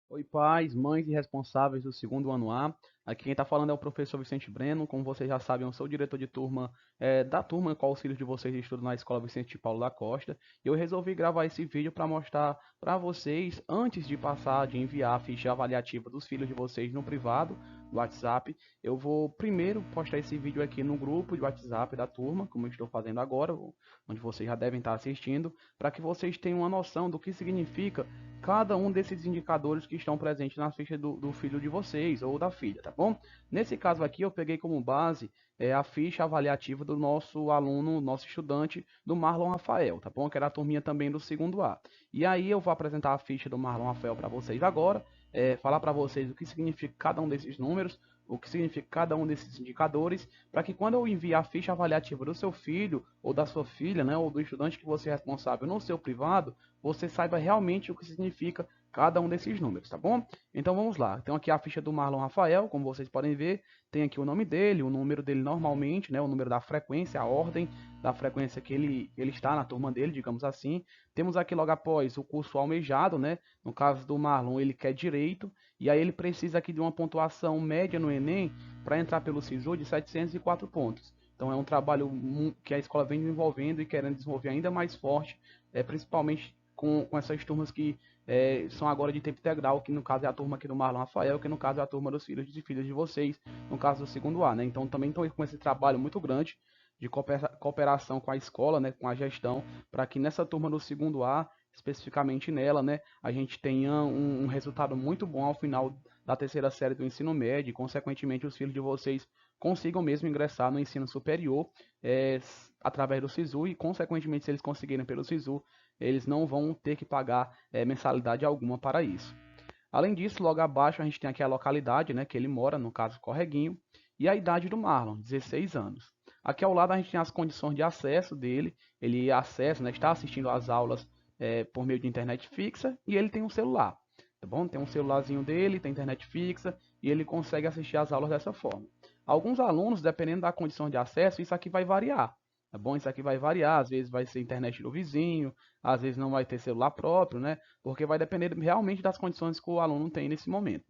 Oi, pais, mães e responsáveis do segundo ano A. Aqui quem está falando é o professor Vicente Breno. Como vocês já sabem, eu sou o diretor de turma da turma qual os filhos de vocês estudam na Escola Vicente de Paulo da Costa. E eu resolvi gravar esse vídeo para mostrar para vocês, antes de passar, de enviar a ficha avaliativa dos filhos de vocês no privado, do WhatsApp, eu vou primeiro postar esse vídeo aqui no grupo de WhatsApp da turma, como eu estou fazendo agora, onde vocês já devem estar assistindo, para que vocês tenham uma noção do que significa cada um desses indicadores que estão presentes na ficha do filho de vocês ou da filha, tá bom? Nesse caso aqui, eu peguei como base a ficha avaliativa do nosso aluno, nosso estudante, do Marlon Rafael, tá bom? Que era a turminha também do segundo A. E aí eu vou apresentar a ficha do Marlon Rafael para vocês agora, falar para vocês o que significa cada um desses números, o que significa cada um desses indicadores, para que quando eu enviar a ficha avaliativa do seu filho ou da sua filha, né, ou do estudante que você é responsável no seu privado, você saiba realmente o que significa cada um desses números, tá bom? Então vamos lá. Então aqui a ficha do Marlon Rafael, como vocês podem ver, tem aqui o nome dele, o número dele normalmente, né, o número da frequência, a ordem da frequência que ele está na turma dele, digamos assim. Temos aqui logo após o curso almejado, né? No caso do Marlon, ele quer direito, e aí ele precisa aqui de uma pontuação média no Enem para entrar pelo SISU de 704 pontos. Então é um trabalho que a escola vem desenvolvendo e querendo desenvolver ainda mais forte, principalmente com essas turmas que são agora de tempo integral, que no caso é a turma aqui do Marlon Rafael, que no caso é a turma dos filhos e filhas de vocês, no caso do segundo A, né? Então também estou com esse trabalho muito grande de cooperação com a escola, né, com a gestão, para que nessa turma do segundo A, especificamente nela, né, a gente tenha um resultado muito bom ao final da terceira série do ensino médio e, consequentemente, os filhos de vocês consigam mesmo ingressar no ensino superior através do SISU e, consequentemente, se eles conseguirem pelo SISU, eles não vão ter que pagar mensalidade alguma para isso. Além disso, logo abaixo a gente tem aqui a localidade, né, que ele mora, no caso Correguinho, e a idade do Marlon, 16 anos. Aqui ao lado a gente tem as condições de acesso dele, ele acessa, né, está assistindo às aulas por meio de internet fixa e ele tem um celular, tá bom? Tem um celularzinho dele, tem internet fixa e ele consegue assistir às aulas dessa forma. Alguns alunos, dependendo da condição de acesso, isso aqui vai variar, tá bom? Isso aqui vai variar, às vezes vai ser internet do vizinho, às vezes não vai ter celular próprio, né? Porque vai depender realmente das condições que o aluno tem nesse momento,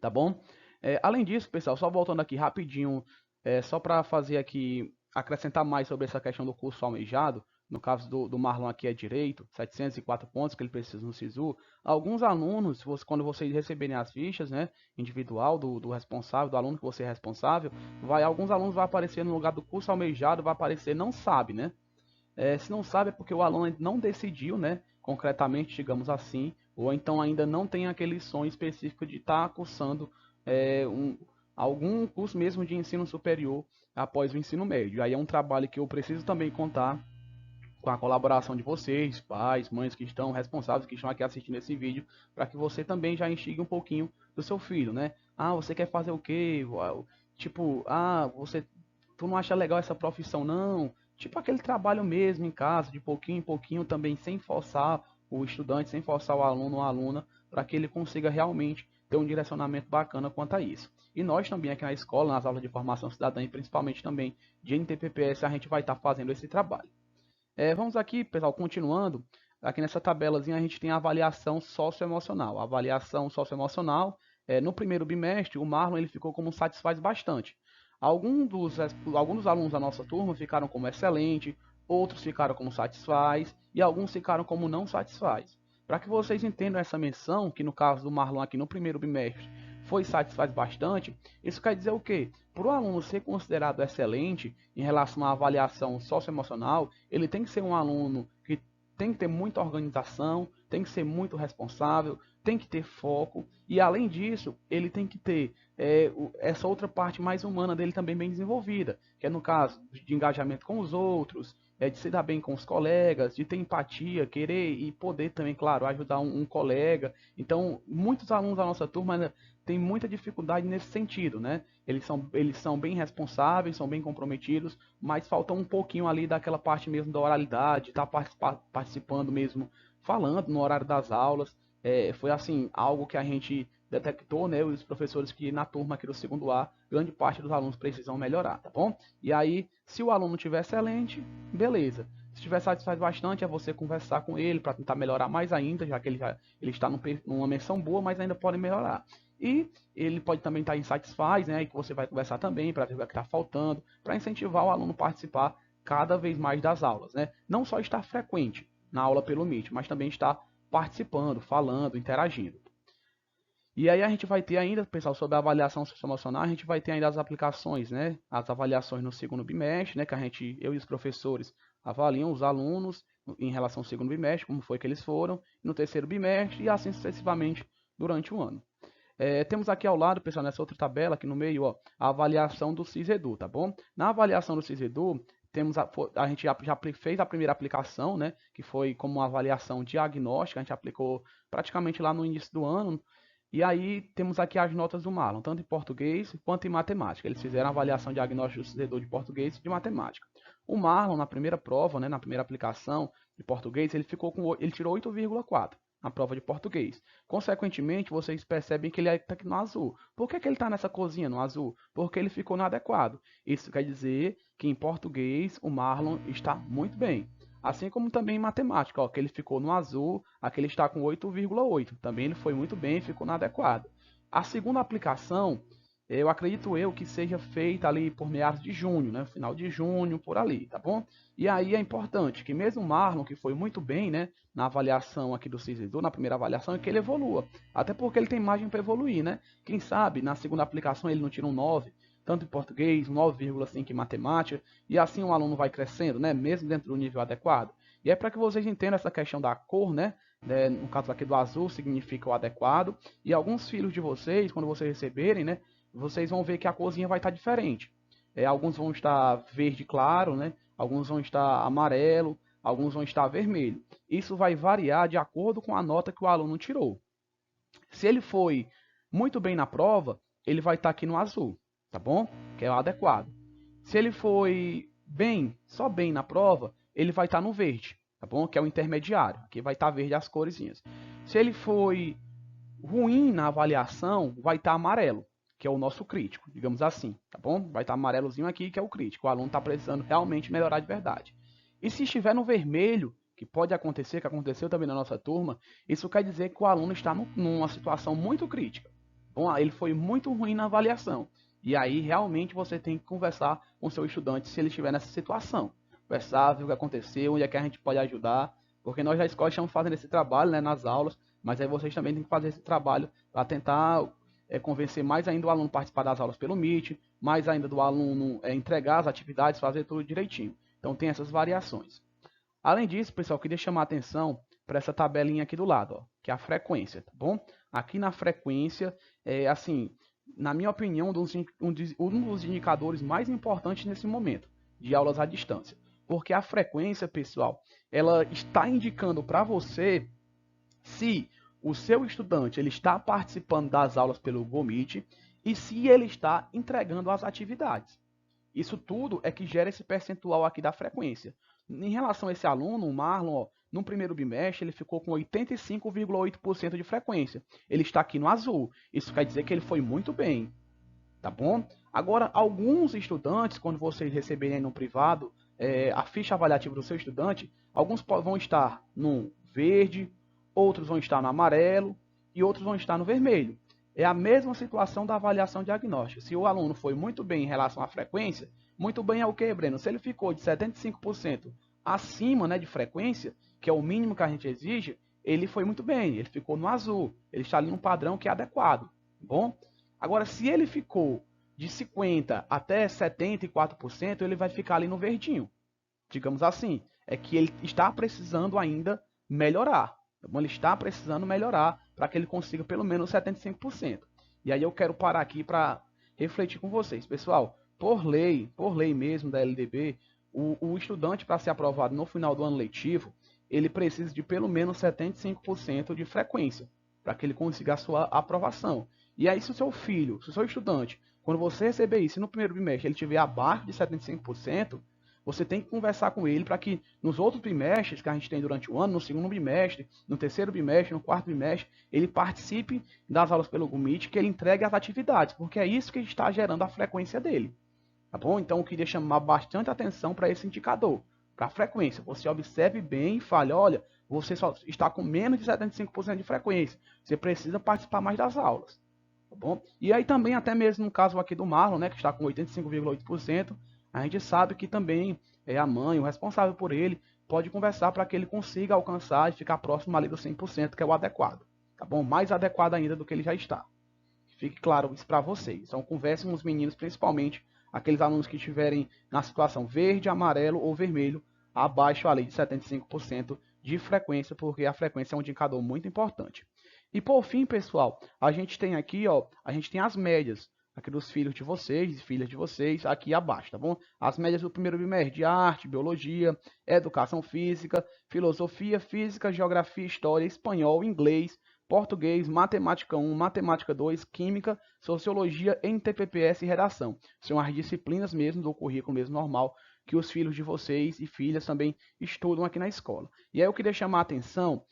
tá bom? Além disso, pessoal, só voltando aqui rapidinho, só para fazer aqui, acrescentar mais sobre essa questão do curso almejado, no caso do Marlon aqui é direito, 704 pontos que ele precisa no SISU, alguns alunos, quando vocês receberem as fichas, né, individual do responsável, do aluno que você é responsável, alguns alunos vai aparecer no lugar do curso almejado, vai aparecer não sabe, né? Se não sabe é porque o aluno não decidiu, né, concretamente, digamos assim, ou então ainda não tem aquele sonho específico de estar cursando algum curso mesmo de ensino superior após o ensino médio. Aí é um trabalho que eu preciso também contar com a colaboração de vocês, pais, mães que estão responsáveis, que estão aqui assistindo esse vídeo, para que você também já instigue um pouquinho do seu filho, né? Ah, você quer fazer o quê? Tipo, tu não acha legal essa profissão, não? Tipo aquele trabalho mesmo em casa, de pouquinho em pouquinho, também sem forçar o estudante, sem forçar o aluno ou a aluna, para que ele consiga realmente ter um direcionamento bacana quanto a isso. E nós também aqui na escola, nas aulas de formação cidadã e principalmente também de NTPPS, a gente vai estar fazendo esse trabalho. Vamos aqui, pessoal, continuando. Aqui nessa tabelazinha a gente tem a avaliação socioemocional. A avaliação socioemocional, no primeiro bimestre, o Marlon ele ficou como satisfaz bastante. Alguns dos alunos da nossa turma ficaram como excelente, outros ficaram como satisfaz e alguns ficaram como não satisfaz. Para que vocês entendam essa menção, que no caso do Marlon aqui no primeiro bimestre foi satisfaz bastante, isso quer dizer o quê? Para o aluno ser considerado excelente em relação à avaliação socioemocional, ele tem que ser um aluno que tem que ter muita organização, tem que ser muito responsável, tem que ter foco e, além disso, ele tem que ter essa outra parte mais humana dele também bem desenvolvida, que é no caso de engajamento com os outros, de se dar bem com os colegas, de ter empatia, querer e poder também, claro, ajudar um colega. Então, muitos alunos da nossa turma têm muita dificuldade nesse sentido, né? Eles são bem responsáveis, são bem comprometidos, mas falta um pouquinho ali daquela parte mesmo da oralidade, estar participando mesmo, falando no horário das aulas. Foi assim, algo que a gente detectou, né, os professores que na turma aqui do segundo A, grande parte dos alunos precisam melhorar, tá bom? E aí, se o aluno tiver excelente, beleza. Se estiver satisfeito bastante, é você conversar com ele para tentar melhorar mais ainda, já que ele está numa menção boa, mas ainda pode melhorar. E ele pode também estar insatisfeito, né? E que você vai conversar também para ver o que está faltando, para incentivar o aluno a participar cada vez mais das aulas, né? Não só estar frequente na aula pelo Meet, mas também estar participando, falando, interagindo. E aí a gente vai ter ainda, pessoal, sobre a avaliação socioemocional, a gente vai ter ainda as aplicações, né? As avaliações no segundo bimestre, né? Que eu e os professores avaliam os alunos em relação ao segundo bimestre, como foi que eles foram, no terceiro bimestre e assim sucessivamente durante o ano. Temos aqui ao lado, pessoal, nessa outra tabela, aqui no meio, ó, a avaliação do SISEDU, tá bom? Na avaliação do SISEDU, a gente já fez a primeira aplicação, né? Que foi como uma avaliação diagnóstica, a gente aplicou praticamente lá no início do ano. E aí temos aqui as notas do Marlon, tanto em português quanto em matemática. Eles fizeram a avaliação diagnóstica do SISEDU de português e de matemática. O Marlon, na primeira prova, né, na primeira aplicação de português, ele tirou 8,4 na prova de português. Consequentemente, vocês percebem que ele está aqui no azul. Por que ele está nessa corzinha no azul? Porque ele ficou no adequado. Isso quer dizer que em português o Marlon está muito bem. Assim como também em matemática, ó, que ele ficou no azul, aqui ele está com 8,8. Também ele foi muito bem, ficou no adequado. A segunda aplicação, eu acredito que seja feita ali por meados de junho, né? Final de junho, por ali, tá bom? E aí é importante que mesmo o Marlon, que foi muito bem, né, na avaliação aqui do SISEDU, na primeira avaliação, é que ele evolua. Até porque ele tem margem para evoluir, né? Quem sabe na segunda aplicação ele não tira um 9, tanto em português, 9,5 em matemática, e assim o aluno vai crescendo, né, mesmo dentro do nível adequado. E é para que vocês entendam essa questão da cor, né? No caso aqui do azul significa o adequado, e alguns filhos de vocês, quando vocês receberem, né, vocês vão ver que a corzinha vai estar diferente. Alguns vão estar verde claro, né? Alguns vão estar amarelo, alguns vão estar vermelho. Isso vai variar de acordo com a nota que o aluno tirou. Se ele foi muito bem na prova, ele vai estar aqui no azul, tá bom? Que é o adequado. Se ele foi bem, só bem na prova, ele vai estar no verde, tá bom? Que é o intermediário. Aqui vai estar verde as coresinhas. Se ele foi ruim na avaliação, vai estar amarelo, que é o nosso crítico, digamos assim, tá bom? Vai estar amarelozinho aqui, que é o crítico. O aluno está precisando realmente melhorar de verdade. E se estiver no vermelho, que pode acontecer, que aconteceu também na nossa turma, isso quer dizer que o aluno está numa situação muito crítica. Bom, ele foi muito ruim na avaliação. E aí, realmente, você tem que conversar com o seu estudante se ele estiver nessa situação. Conversar, ver o que aconteceu, onde é que a gente pode ajudar, porque nós da escola estamos fazendo esse trabalho, né, nas aulas, mas aí vocês também têm que fazer esse trabalho para tentar convencer mais ainda o aluno a participar das aulas pelo Meet, mais ainda do aluno entregar as atividades, fazer tudo direitinho. Então tem essas variações. Além disso, pessoal, eu queria chamar a atenção para essa tabelinha aqui do lado, ó, que é a frequência, tá bom? Aqui na frequência, assim, na minha opinião, um dos indicadores mais importantes nesse momento de aulas à distância. Porque a frequência, pessoal, ela está indicando para você se o seu estudante ele está participando das aulas pelo Google Meet e se ele está entregando as atividades. Isso tudo é que gera esse percentual aqui da frequência. Em relação a esse aluno, o Marlon, ó, no primeiro bimestre ele ficou com 85,8% de frequência. Ele está aqui no azul. Isso quer dizer que ele foi muito bem, tá bom? Agora, alguns estudantes, quando vocês receberem no privado a ficha avaliativa do seu estudante, alguns vão estar no verde, outros vão estar no amarelo e outros vão estar no vermelho. É a mesma situação da avaliação diagnóstica. Se o aluno foi muito bem em relação à frequência, muito bem é o que, Breno? Se ele ficou de 75% acima, né, de frequência, que é o mínimo que a gente exige, ele foi muito bem, ele ficou no azul, ele está ali no padrão que é adequado, tá bom? Agora, se ele ficou de 50% até 74%, ele vai ficar ali no verdinho, digamos assim. É que ele está precisando ainda melhorar. Tá bom? Ele está precisando melhorar para que ele consiga pelo menos 75%. E aí eu quero parar aqui para refletir com vocês. Pessoal, por lei mesmo da LDB, o estudante para ser aprovado no final do ano letivo, ele precisa de pelo menos 75% de frequência para que ele consiga a sua aprovação. E aí se o seu filho, se o seu estudante, quando você receber isso no primeiro bimestre, ele tiver abaixo de 75%, você tem que conversar com ele para que nos outros bimestres que a gente tem durante o ano, no segundo bimestre, no terceiro bimestre, no quarto bimestre, ele participe das aulas pelo Google Meet, que ele entregue as atividades, porque é isso que está gerando a frequência dele. Tá bom? Então eu queria chamar bastante atenção para esse indicador, para a frequência. Você observe bem e fale, olha, você só está com menos de 75% de frequência. Você precisa participar mais das aulas. Tá bom? E aí também, até mesmo no caso aqui do Marlon, né, que está com 85,8%, a gente sabe que também a mãe, o responsável por ele, pode conversar para que ele consiga alcançar e ficar próximo ali do 100%, que é o adequado. Tá bom? Mais adequado ainda do que ele já está. Fique claro isso para vocês. Então, conversem com os meninos, principalmente aqueles alunos que estiverem na situação verde, amarelo ou vermelho, abaixo ali de 75% de frequência, porque a frequência é um indicador muito importante. E por fim, pessoal, a gente tem aqui, ó, a gente tem as médias aqui dos filhos de vocês e filhas de vocês aqui abaixo, tá bom? As médias do primeiro bimestre de arte, biologia, educação física, filosofia, física, geografia, história, espanhol, inglês, português, matemática 1, matemática 2, química, sociologia, NTPPS e redação. São as disciplinas mesmo do currículo mesmo normal que os filhos de vocês e filhas também estudam aqui na escola. E aí eu queria chamar a atenção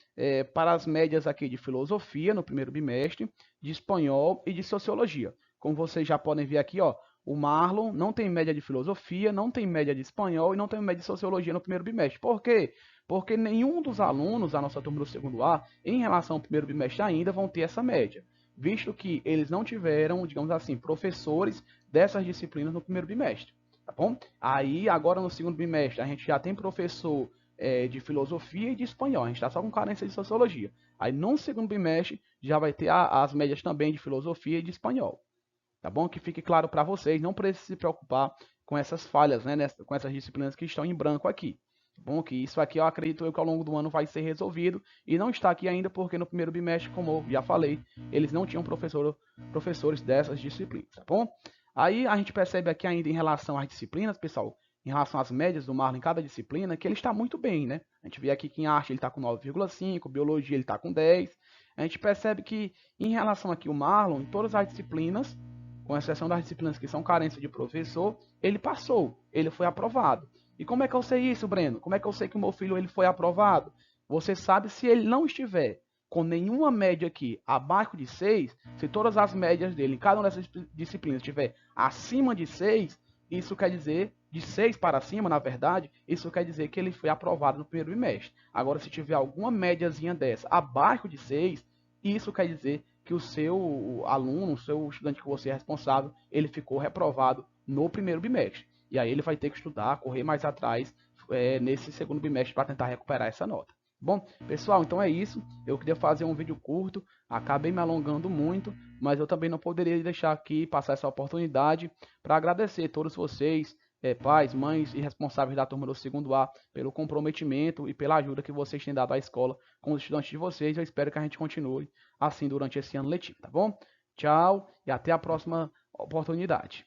para as médias aqui de filosofia no primeiro bimestre, de espanhol e de sociologia. Como vocês já podem ver aqui, ó, o Marlon não tem média de filosofia, não tem média de espanhol e não tem média de sociologia no primeiro bimestre. Por quê? Porque nenhum dos alunos da nossa turma do segundo A, em relação ao primeiro bimestre ainda, vão ter essa média, visto que eles não tiveram, digamos assim, professores dessas disciplinas no primeiro bimestre. Tá bom? Aí, agora no segundo bimestre, a gente já tem professor de filosofia e de espanhol. A gente está só com carência de sociologia. Aí, no segundo bimestre, já vai ter as médias também de filosofia e de espanhol. Tá bom? Que fique claro para vocês. Não precisa se preocupar com essas falhas, né? Com essas disciplinas que estão em branco aqui. Tá bom? Que isso aqui eu acredito que ao longo do ano vai ser resolvido. E não está aqui ainda porque no primeiro bimestre, como eu já falei, eles não tinham professores dessas disciplinas. Tá bom? Aí a gente percebe aqui ainda em relação às disciplinas, pessoal, em relação às médias do Marlon em cada disciplina, que ele está muito bem, né? A gente vê aqui que em arte ele está com 9,5, biologia ele está com 10. A gente percebe que em relação aqui o Marlon, em todas as disciplinas, com exceção das disciplinas que são carência de professor, ele passou, ele foi aprovado. E como é que eu sei isso, Breno? Como é que eu sei que o meu filho ele foi aprovado? Você sabe se ele não estiver com nenhuma média aqui abaixo de 6, se todas as médias dele em cada uma dessas disciplinas estiver acima de 6, isso quer dizer, de 6 para cima, na verdade, isso quer dizer que ele foi aprovado no primeiro bimestre. Agora, se tiver alguma médiazinha dessa abaixo de 6, isso quer dizer que o seu aluno, o seu estudante que você é responsável, ele ficou reprovado no primeiro bimestre. E aí ele vai ter que estudar, correr mais atrás nesse segundo bimestre para tentar recuperar essa nota. Bom, pessoal, então é isso. Eu queria fazer um vídeo curto, acabei me alongando muito, mas eu também não poderia deixar aqui passar essa oportunidade para agradecer a todos vocês, pais, mães e responsáveis da turma do segundo A, pelo comprometimento e pela ajuda que vocês têm dado à escola com os estudantes de vocês. Eu espero que a gente continue assim durante esse ano letivo, tá bom? Tchau e até a próxima oportunidade.